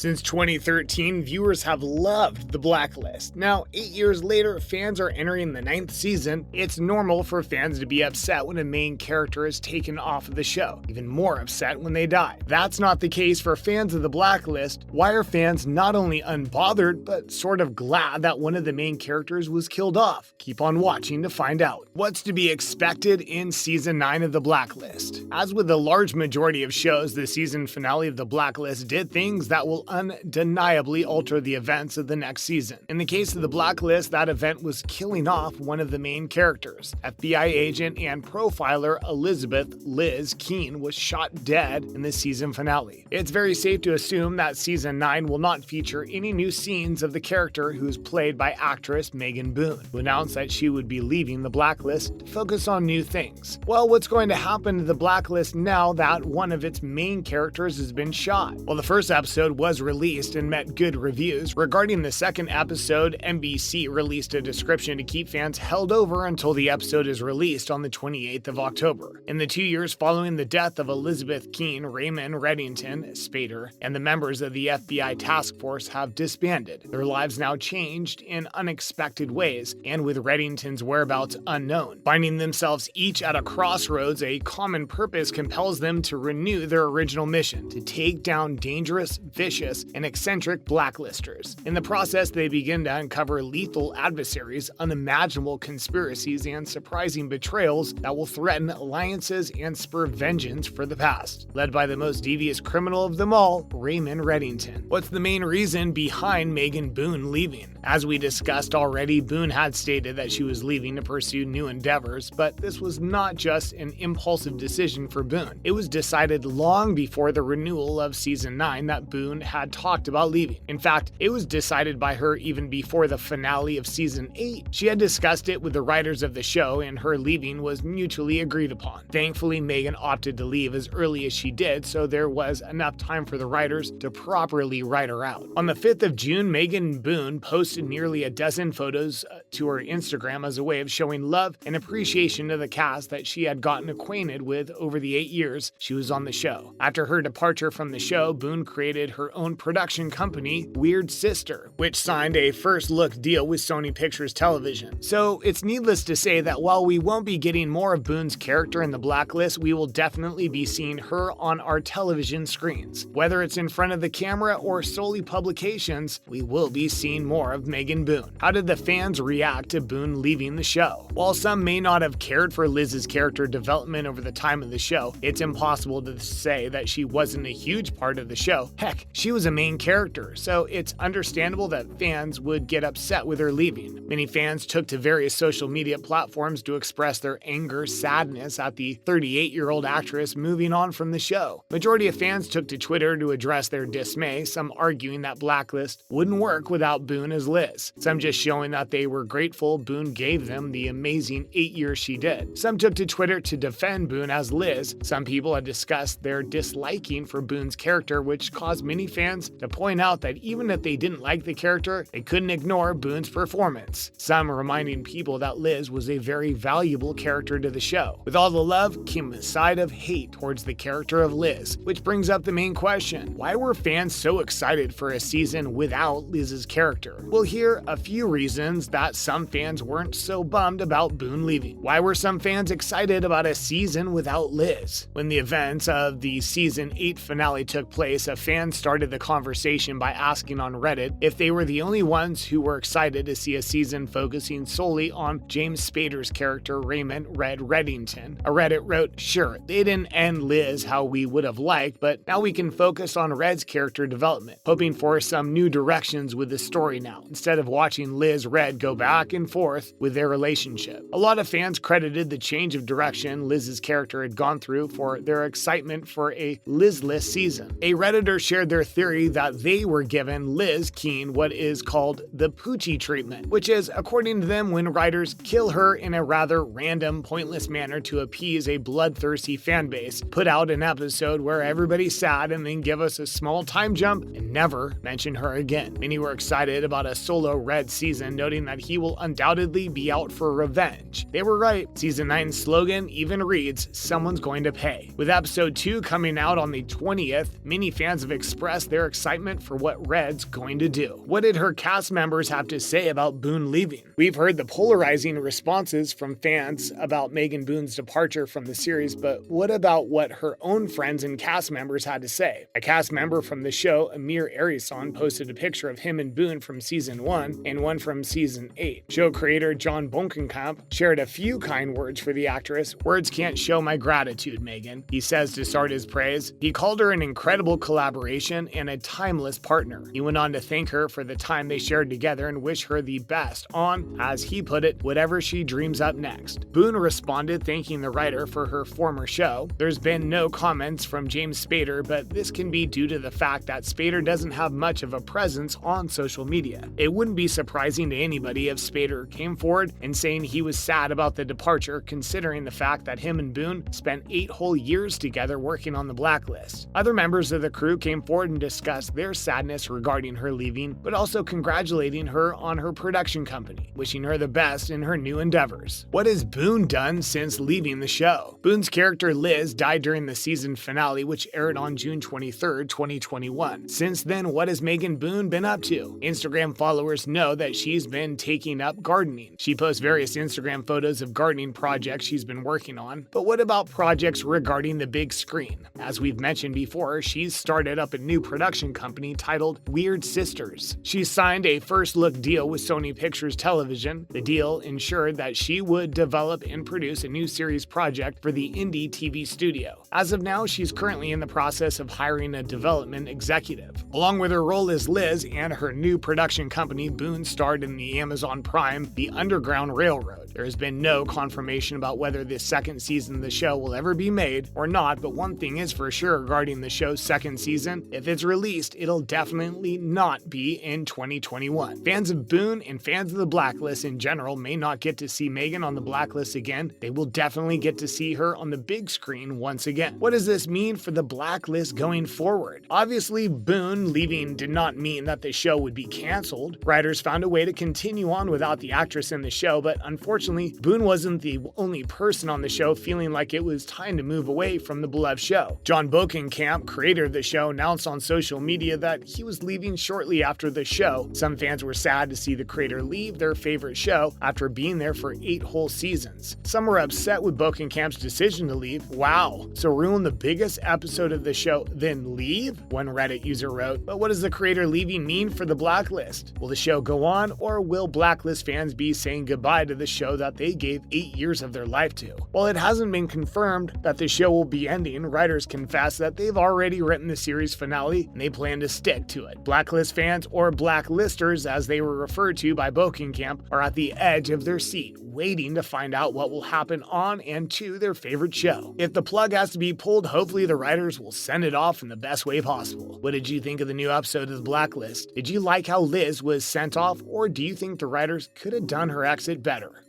Since 2013, viewers have loved The Blacklist. Now, 8 years later, fans are entering the 9th season. It's normal for fans to be upset when a main character is taken off of the show, even more upset when they die. That's not the case for fans of The Blacklist. Why are fans not only unbothered, but sort of glad that one of the main characters was killed off? Keep on watching to find out. What's to be expected in Season 9 of The Blacklist? As with the large majority of shows, the season finale of The Blacklist did things that will undeniably alter the events of the next season. In the case of The Blacklist, that event was killing off one of the main characters. FBI agent and profiler Elizabeth "Liz" Keene was shot dead in the season finale. It's very safe to assume that Season 9 will not feature any new scenes of the character who's played by actress Megan Boone, who announced that she would be leaving The Blacklist to focus on new things. Well, what's going to happen to The Blacklist now that one of its main characters has been shot? Well, the first episode was released and met good reviews. Regarding the second episode, NBC released a description to keep fans held over until the episode is released on the 28th of October. In the 2 years following the death of Elizabeth Keene, Raymond Reddington, Spader, and the members of the FBI task force have disbanded. Their lives now changed in unexpected ways, and with Reddington's whereabouts unknown. Finding themselves each at a crossroads, a common purpose compels them to renew their original mission, to take down dangerous, vicious, and eccentric blacklisters. In the process, they begin to uncover lethal adversaries, unimaginable conspiracies, and surprising betrayals that will threaten alliances and spur vengeance for the past. Led by the most devious criminal of them all, Raymond Reddington. What's the main reason behind Megan Boone leaving? As we discussed already, Boone had stated that she was leaving to pursue new endeavors, but this was not just an impulsive decision for Boone. It was decided long before the renewal of Season 9 that Boone had talked about leaving. In fact, it was decided by her even before the finale of Season 8. She had discussed it with the writers of the show, and her leaving was mutually agreed upon. Thankfully, Megan opted to leave as early as she did, so there was enough time for the writers to properly write her out. On the 5th of June, Megan Boone posted nearly a dozen photos to her Instagram as a way of showing love and appreciation to the cast that she had gotten acquainted with over the 8 years she was on the show. After her departure from the show, Boone created her own production company, Weird Sister, which signed a first-look deal with Sony Pictures Television. So it's needless to say that while we won't be getting more of Boone's character in The Blacklist, we will definitely be seeing her on our television screens. Whether it's in front of the camera or solely publications, we will be seeing more of Megan Boone. How did the fans react to Boone leaving the show? While some may not have cared for Liz's character development over the time of the show, it's impossible to say that she wasn't a huge part of the show. Heck, she was a main character, so it's understandable that fans would get upset with her leaving. Many fans took to various social media platforms to express their anger, sadness at the 38-year-old actress moving on from the show. Majority of fans took to Twitter to address their dismay, some arguing that Blacklist wouldn't work without Boone as Liz. Some just showing that they were grateful Boone gave them the amazing 8 years she did. Some took to Twitter to defend Boone as Liz. Some people had discussed their disliking for Boone's character, which caused many fans to point out that even if they didn't like the character, they couldn't ignore Boone's performance. Some reminding people that Liz was a very valuable character to the show. With all the love came a side of hate towards the character of Liz, which brings up the main question: why were fans so excited for a season without Liz's character? We'll hear a few reasons that some fans weren't so bummed about Boone leaving. Why were some fans excited about a season without Liz? When the events of the Season 8 finale took place, a fan started the conversation by asking on Reddit if they were the only ones who were excited to see a season focusing solely on James Spader's character Raymond Red Reddington. A Reddit wrote, "Sure, they didn't end Liz how we would have liked, but now we can focus on Red's character development, hoping for some new directions with the story now, instead of watching Liz Red go back and forth with their relationship." A lot of fans credited the change of direction Liz's character had gone through for their excitement for a Lizless season. A Redditor shared their theory that they were given Liz Keene what is called the Poochie treatment, which is, according to them, when writers kill her in a rather random, pointless manner to appease a bloodthirsty fan base, put out an episode where everybody's sad and then give us a small time jump and never mention her again. Many were excited about a solo Red season, noting that he will undoubtedly be out for revenge. They were right. Season 9's slogan even reads, "Someone's going to pay." With episode 2 coming out on the 20th, many fans have expressed their excitement for what Red's going to do. What did her cast members have to say about Boone leaving? We've heard the polarizing responses from fans about Megan Boone's departure from the series, but what about what her own friends and cast members had to say? A cast member from the show, Amir Arison, posted a picture of him and Boone from season 1 and one from season 8. Show creator John Bokenkamp shared a few kind words for the actress. "Words can't show my gratitude, Megan," he says to start his praise. He called her an incredible collaboration and a timeless partner. He went on to thank her for the time they shared together and wish her the best on, as he put it, whatever she dreams up next. Boone responded thanking the writer for her former show. There's been no comments from James Spader, but this can be due to the fact that Spader doesn't have much of a presence on social media. It wouldn't be surprising to anybody if Spader came forward and saying he was sad about the departure, considering the fact that him and Boone spent 8 whole years together working on the Blacklist. Other members of the crew came forward and discussed their sadness regarding her leaving, but also congratulating her on her production company, wishing her the best in her new endeavors. What has Boone done since leaving the show? Boone's character Liz died during the season finale, which aired on June 23, 2021. Since then, what has Megan Boone been up to? Instagram followers know that she's been taking up gardening. She posts various Instagram photos of gardening projects she's been working on, but what about projects regarding the big screen? As we've mentioned before, she's started up a new production company titled Weird Sisters. She signed a first-look deal with Sony Pictures Television. The deal ensured that she would develop and produce a new series project for the indie TV studio. As of now, she's currently in the process of hiring a development executive. Along with her role as Liz and her new production company, Boone starred in the Amazon Prime The Underground Railroad. There has been no confirmation about whether this second season of the show will ever be made or not, but one thing is for sure regarding the show's second season: if it's released, it'll definitely not be in 2021. Fans of Boone and fans of the Blacklist in general may not get to see Megan on the Blacklist again. They will definitely get to see her on the big screen once again. What does this mean for the Blacklist going forward? Obviously, Boone leaving did not mean that the show would be canceled. Writers found a way to continue on without the actress in the show, but unfortunately, Boone wasn't the only person on the show feeling like it was time to move away from the beloved show. John Bokenkamp, creator of the show, announced on social media that he was leaving shortly after the show. Some fans were sad to see the creator leave their favorite show after being there for 8 whole seasons. Some were upset with Bokenkamp's decision to leave. Wow, so ruin the biggest episode of the show, then leave? One Reddit user wrote. But what does the creator leaving mean for the Blacklist? Will the show go on, or will Blacklist fans be saying goodbye to the show that they gave 8 years of their life to? While it hasn't been confirmed that the show will be ending, writers confess that they've already written the series finale and they plan to stick to it. Blacklist fans, or Blacklisters as they were referred to by Bokenkamp, are at the edge of their seat, waiting to find out what will happen on and to their favorite show. If the plug has to be pulled, hopefully the writers will send it off in the best way possible. What did you think of the new episode of The Blacklist? Did you like how Liz was sent off, or do you think the writers could have done her exit better?